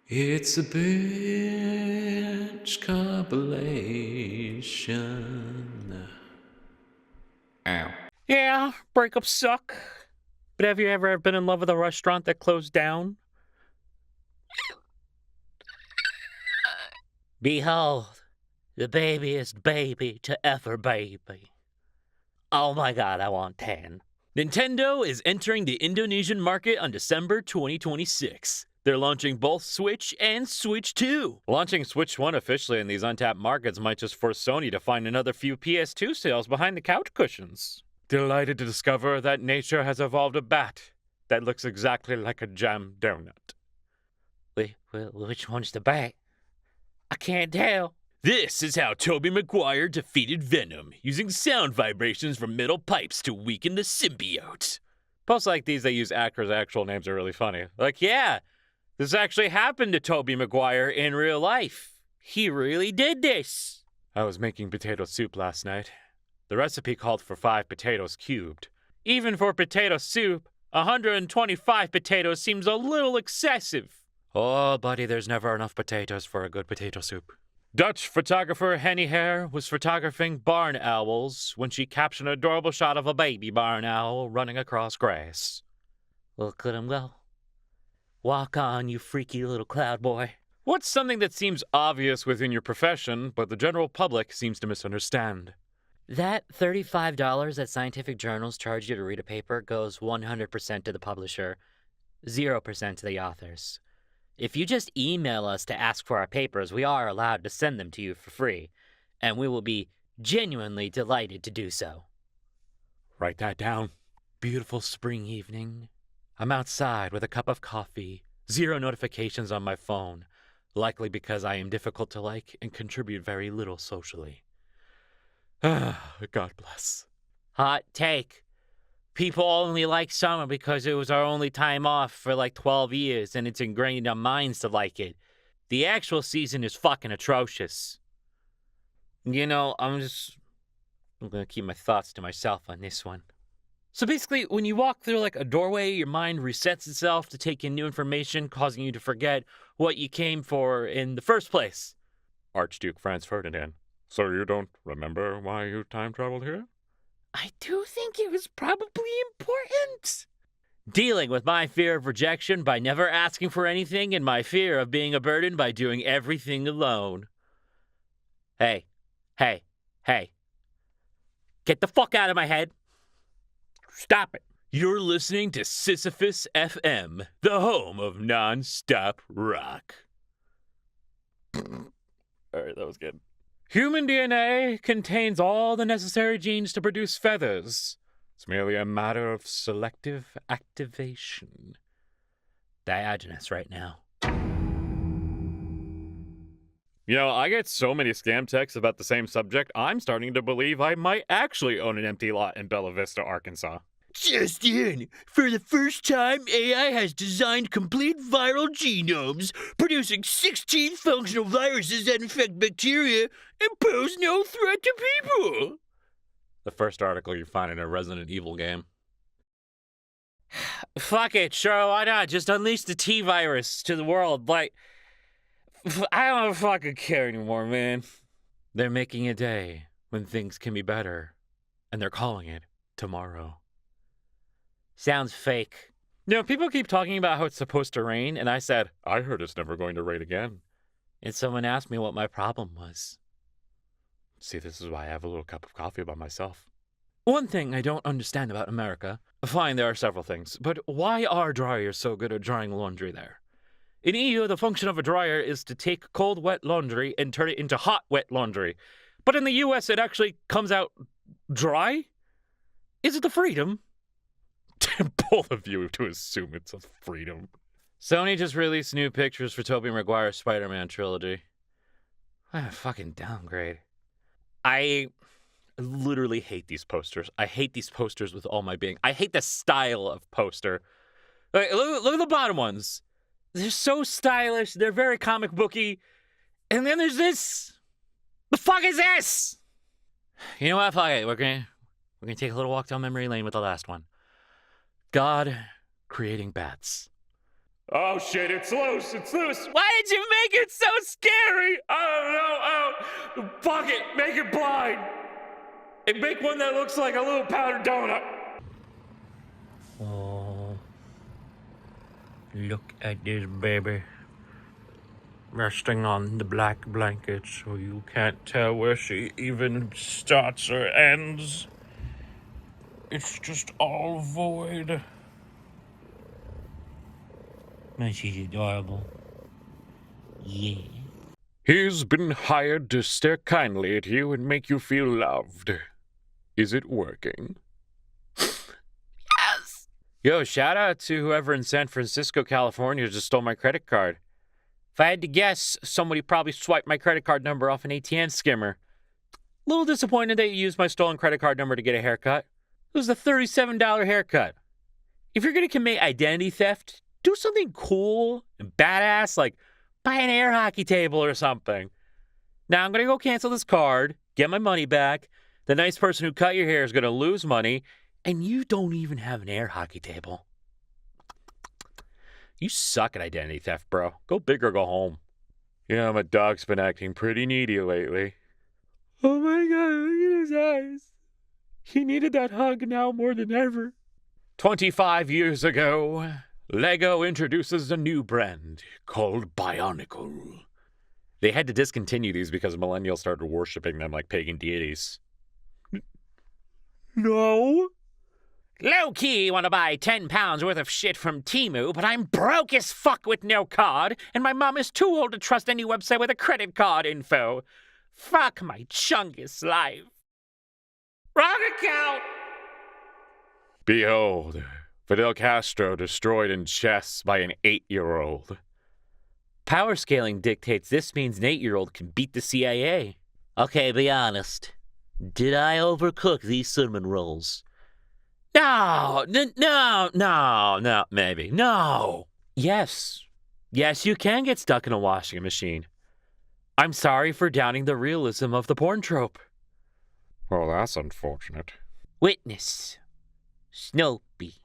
It's a binge compilation. Ow. Yeah, breakups suck. But have you ever been in love with a restaurant that closed down? Behold, the babiest baby to ever baby. Oh my god, I want 10. Nintendo is entering the Indonesian market on December 2026. They're launching both Switch and Switch 2. Launching Switch 1 officially in these untapped markets might just force Sony to find another few PS2 sales behind the couch cushions. Delighted to discover that nature has evolved a bat that looks exactly like a jam donut. Wait, which one's the bat? I can't tell. This is how Tobey Maguire defeated Venom, using sound vibrations from metal pipes to weaken the symbiote. Posts like these that use actors' actual names are really funny. Like, yeah, this actually happened to Tobey Maguire in real life. He really did this. I was making potato soup last night. The recipe called for 5 potatoes cubed. Even for potato soup, 125 potatoes seems a little excessive. Oh, buddy, there's never enough potatoes for a good potato soup. Dutch photographer Henny Hare was photographing barn owls when she captured an adorable shot of a baby barn owl running across grass. Look at him go. Walk on, you freaky little cloud boy. What's something that seems obvious within your profession, but the general public seems to misunderstand? That $35 that scientific journals charge you to read a paper goes 100% to the publisher, 0% to the authors. If you just email us to ask for our papers, we are allowed to send them to you for free, and we will be genuinely delighted to do so. Write that down. Beautiful spring evening. I'm outside with a cup of coffee, 0 notifications on my phone, likely because I am difficult to like and contribute very little socially. God bless. Hot take. People only like summer because it was our only time off for like 12 years and it's ingrained in our minds to like it. The actual season is fucking atrocious. You know, I'm going to keep my thoughts to myself on this one. So basically, when you walk through like a doorway, your mind resets itself to take in new information, causing you to forget what you came for in the first place. Archduke Franz Ferdinand. So you don't remember why you time traveled here? I do think it was probably important. Dealing with my fear of rejection by never asking for anything and my fear of being a burden by doing everything alone. Hey. Get the fuck out of my head. Stop it. You're listening to Sisyphus FM, the home of non-stop rock. Alright, that was good. Human DNA contains all the necessary genes to produce feathers. It's merely a matter of selective activation. Diogenes right now. You know, I get so many scam texts about the same subject, I'm starting to believe I might actually own an empty lot in Bella Vista, Arkansas. Just in, for the first time, AI has designed complete viral genomes, producing 16 functional viruses that infect bacteria and pose no threat to people. The first article you find in a Resident Evil game. Fuck it, sure, why not? Just unleash the T-virus to the world. Like, I don't fucking care anymore, man. They're making a day when things can be better, and they're calling it tomorrow. Sounds fake. You know, people keep talking about how it's supposed to rain, and I said, I heard it's never going to rain again. And someone asked me what my problem was. See, this is why I have a little cup of coffee by myself. One thing I don't understand about America, fine, there are several things, but why are dryers so good at drying laundry there? In EU, the function of a dryer is to take cold, wet laundry and turn it into hot, wet laundry. But in the US, it actually comes out dry? Is it the freedom? Both of you to assume it's a freedom. Sony just released new pictures for Tobey Maguire's Spider-Man trilogy. What a fucking downgrade. I literally hate these posters. I hate these posters with all my being. I hate the style of poster. Look at the bottom ones. They're so stylish. They're very comic booky. And then there's this. The fuck is this? You know what? Fuck it. We're gonna take a little walk down memory lane with the last one. God creating bats. Oh shit, it's loose, it's loose. Why did you make it so scary? Oh no, oh, fuck it, make it blind. And make one that looks like a little powdered donut. Oh, look at this baby. Resting on the black blanket so you can't tell where she even starts or ends. It's just all void. Man, she's adorable. Yeah. He's been hired to stare kindly at you and make you feel loved. Is it working? Yes! Yo, shout out to whoever in San Francisco, California just stole my credit card. If I had to guess, somebody probably swiped my credit card number off an ATM skimmer. Little disappointed that you used my stolen credit card number to get a haircut. It was a $37 haircut. If you're going to commit identity theft, do something cool and badass, like buy an air hockey table or something. Now I'm going to go cancel this card, get my money back. The nice person who cut your hair is going to lose money, and you don't even have an air hockey table. You suck at identity theft, bro. Go big or go home. Yeah, my dog's been acting pretty needy lately. Oh my god, look at his eyes. He needed that hug now more than ever. 25 years ago, Lego introduces a new brand called Bionicle. They had to discontinue these because millennials started worshiping them like pagan deities. No. Low-key want to buy 10 pounds worth of shit from Temu, but I'm broke as fuck with no card, and my mom is too old to trust any website with a credit card info. Fuck my chungus life. Wrong account! Behold, Fidel Castro destroyed in chess by an 8-year-old. Power scaling dictates this means an 8-year-old can beat the CIA. Okay, be honest. Did I overcook these cinnamon rolls? No, maybe. No. Yes, you can get stuck in a washing machine. I'm sorry for downing the realism of the porn trope. Well, that's unfortunate. Witness. Snoopy.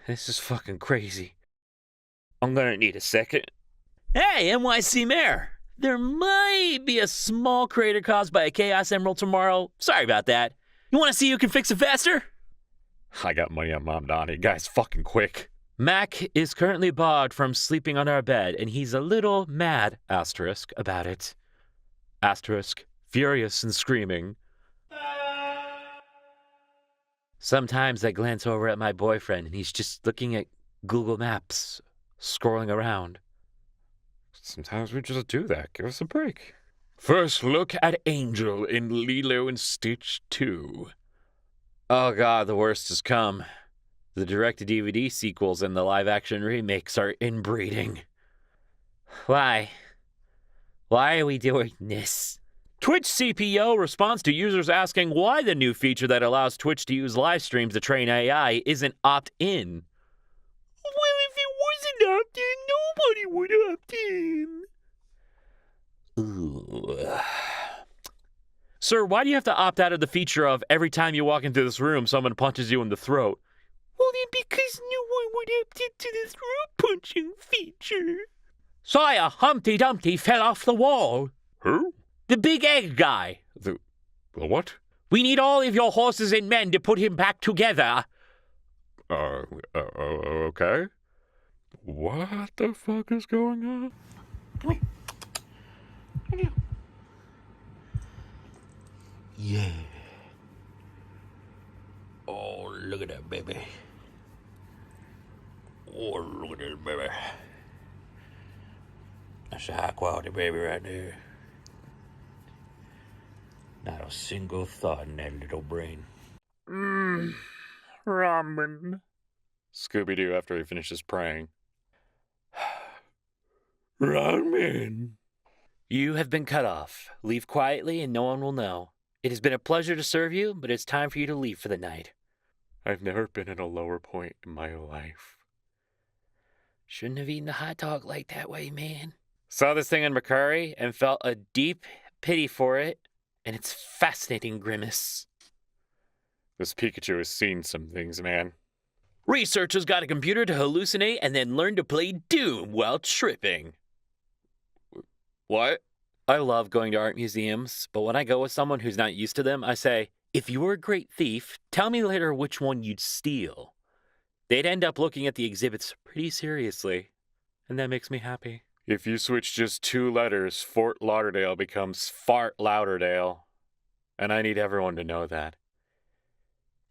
This is fucking crazy. I'm gonna need a second. Hey, NYC Mayor. There might be a small crater caused by a Chaos Emerald tomorrow. Sorry about that. You want to see who can fix it faster? I got money on Mom Donnie. Guy's fucking quick. Mac is currently barred from sleeping on our bed, and he's a little mad, asterisk, about it. Asterisk, furious and screaming. Sometimes I glance over at my boyfriend, and he's just looking at Google Maps, scrolling around. Sometimes we just do that. Give us a break. First look at Angel in Lilo and Stitch 2. Oh god, the worst has come. The direct-to-DVD sequels and the live-action remakes are inbreeding. Why? Why are we doing this? Twitch CPO responds to users asking why the new feature that allows Twitch to use live streams to train AI isn't opt-in. Well, if it wasn't opt-in, nobody would opt-in. Ooh. Sir, why do you have to opt out of the feature of every time you walk into this room, someone punches you in the throat? Well, then because no one would opt into this throat punching feature. Sire, Humpty Dumpty fell off the wall. Who? The big egg guy. The what? We need all of your horses and men to put him back together. Okay. What the fuck is going on? Yeah. Oh, look at that baby. Oh, look at that baby. That's a high quality baby right there. Not a single thought in that little brain. Ramen. Scooby-Doo after he finishes praying. Ramen. You have been cut off. Leave quietly and no one will know. It has been a pleasure to serve you, but it's time for you to leave for the night. I've never been at a lower point in my life. Shouldn't have eaten the hot dog like that way, man. Saw this thing on Mercari and felt a deep pity for it, and its fascinating grimace. This Pikachu has seen some things, man. Researchers got a computer to hallucinate and then learn to play Doom while tripping. What? I love going to art museums, but when I go with someone who's not used to them, I say, if you were a great thief, tell me later which one you'd steal. They'd end up looking at the exhibits pretty seriously, and that makes me happy. If you switch just 2 letters, Fort Lauderdale becomes Fart Lauderdale. And I need everyone to know that.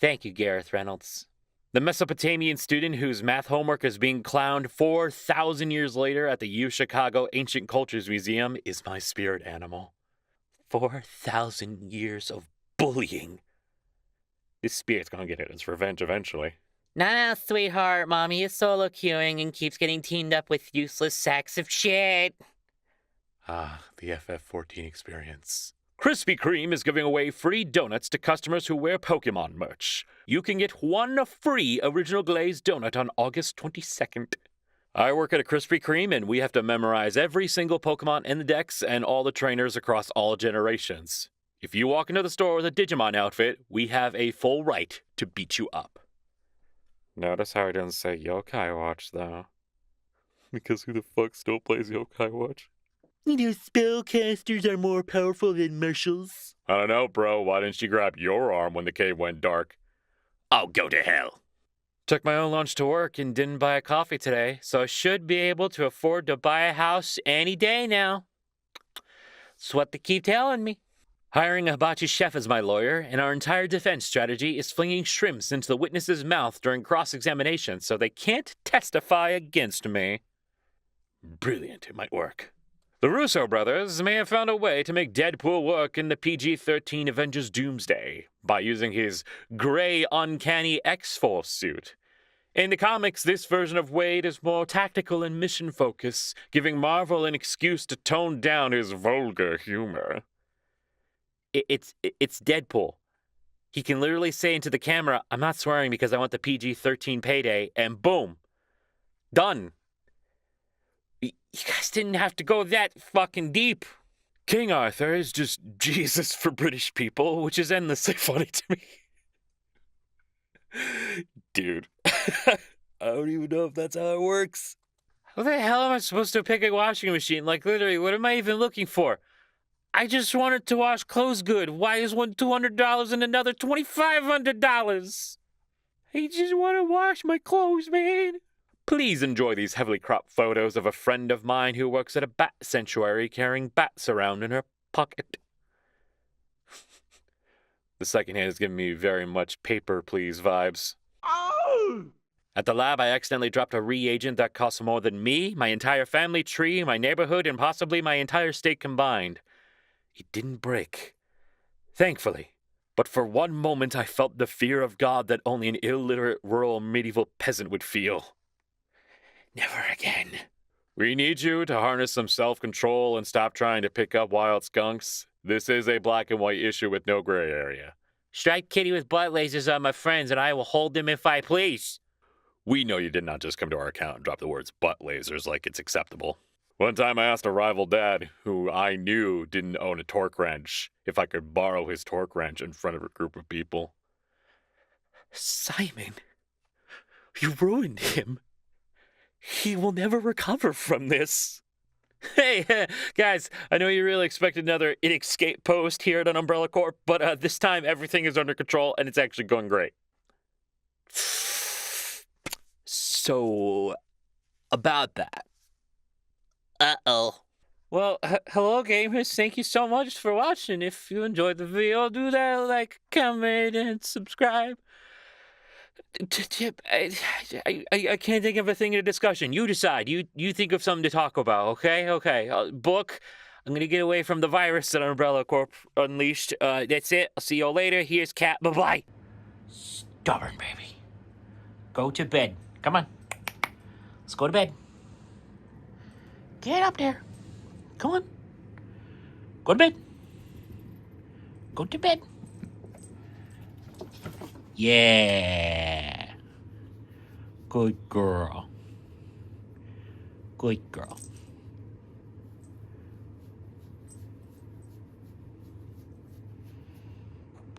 Thank you, Gareth Reynolds. The Mesopotamian student whose math homework is being clowned 4,000 years later at the U Chicago Ancient Cultures Museum is my spirit animal. 4,000 years of bullying. This spirit's gonna get its revenge eventually. Nah, sweetheart. Mommy is solo queuing and keeps getting teamed up with useless sacks of shit. Ah, the FF14 experience. Krispy Kreme is giving away free donuts to customers who wear Pokemon merch. You can get 1 free original glazed donut on August 22nd. I work at a Krispy Kreme, and we have to memorize every single Pokemon in the decks and all the trainers across all generations. If you walk into the store with a Digimon outfit, we have a full right to beat you up. Notice how I didn't say Yokai Watch, though. Because who the fuck still plays Yokai Watch? You know, spellcasters are more powerful than marshals. I don't know, bro. Why didn't you grab your arm when the cave went dark? Oh, go to hell. Took my own lunch to work and didn't buy a coffee today, so I should be able to afford to buy a house any day now. That's what they keep telling me. Hiring a hibachi chef as my lawyer, and our entire defense strategy is flinging shrimps into the witness's mouth during cross-examination so they can't testify against me. Brilliant, it might work. The Russo brothers may have found a way to make Deadpool work in the PG-13 Avengers Doomsday by using his gray, uncanny X-Force suit. In the comics, this version of Wade is more tactical and mission-focused, giving Marvel an excuse to tone down his vulgar humor. It's Deadpool. He can literally say into the camera, I'm not swearing because I want the PG-13 payday, and boom. Done. You guys didn't have to go that fucking deep. King Arthur is just Jesus for British people, which is endlessly funny to me. Dude. I don't even know if that's how it works. How the hell am I supposed to pick a washing machine? Like, literally, what am I even looking for? I just wanted to wash clothes good. Why is one $200 and another $2,500? I just want to wash my clothes, man. Please enjoy these heavily cropped photos of a friend of mine who works at a bat sanctuary carrying bats around in her pocket. The second hand is giving me very much paper, please vibes. Oh! At the lab, I accidentally dropped a reagent that cost more than me, my entire family tree, my neighborhood, and possibly my entire state combined. It didn't break. Thankfully. But for one moment, I felt the fear of God that only an illiterate rural medieval peasant would feel. Never again. We need you to harness some self-control and stop trying to pick up wild skunks. This is a black and white issue with no gray area. Strike Kitty with butt lasers on my friends and I will hold them if I please. We know you did not just come to our account and drop the words butt lasers like it's acceptable. One time I asked a rival dad, who I knew didn't own a torque wrench, if I could borrow his torque wrench in front of a group of people. Simon, you ruined him. He will never recover from this. Hey, guys, I know you really expected another escape post here at an Umbrella Corp, but this time everything is under control and it's actually going great. So, about that. Uh-oh. Well, hello, gamers. Thank you so much for watching. If you enjoyed the video, do that, like, comment, and subscribe. I can't think of a thing in a discussion. You decide. You think of something to talk about, okay? Okay. Book. I'm going to get away from the virus that Umbrella Corp unleashed. That's it. I'll see you all later. Here's Cat. Bye-bye. Stubborn baby. Go to bed. Come on. Let's go to bed. Get up there. Come on. Go to bed. Go to bed. Yeah. Good girl. Good girl.